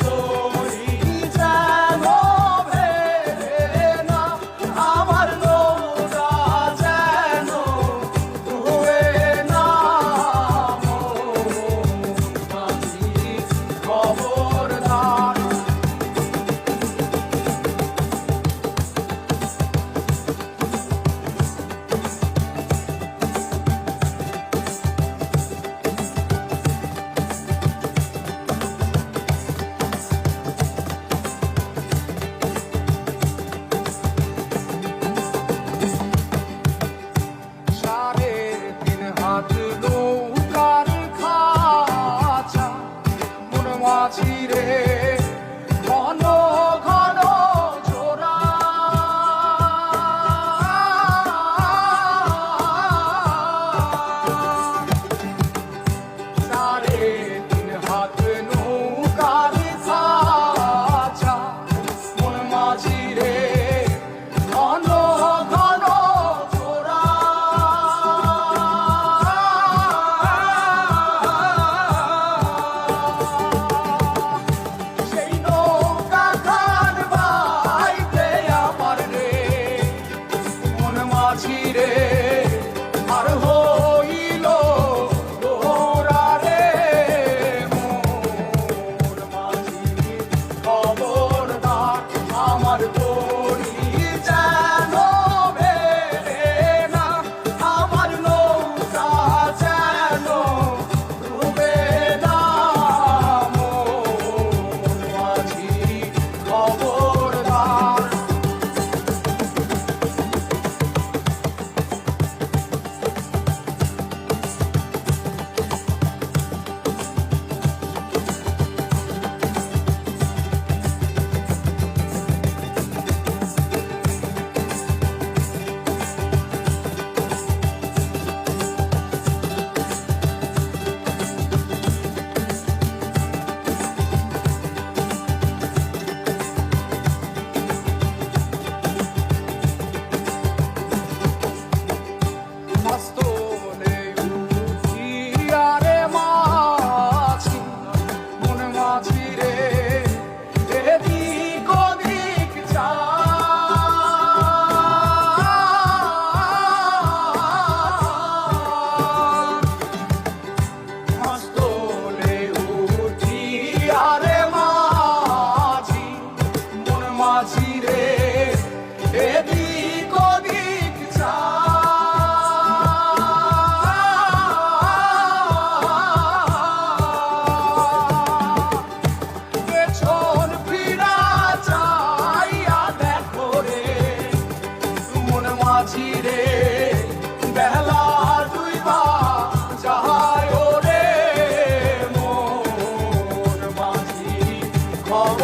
তরি যেন ভেড়ে না, আমার নৌকা যেন ডুবে না। মাঝি খবরদার। সাড়ে তিন হাত নৌকার খাঁচা, মন মাঝি রে ঘন ঘন জোড়া। সাড়ে তিন হাত নৌকার খাঁচা, মন মাঝি রে ঘন ঘন জোড়া। সেই নৌকা খান বাইতে আমার রে মন মাঝি রে আর হইল গোরা রে। মন মাঝি খবরদার, আমার তরি যেন ভেড়ে না, আমার নৌকা যেন ডুবে না। মন মাঝি খবরদার। মাস্তলে উঠিয়া রে মাঝি, মন মাঝি রে এদিক ওদিক যায়। মাস্তলে উঠিয়া রে মাঝি, মন মাঝি রে এদিক ওদিক যায়। পেছন ফিরা চাইয়া দেখো রে মন মাঝি রে, বেলা ডুইবা যায় রে। মন মাঝি খবর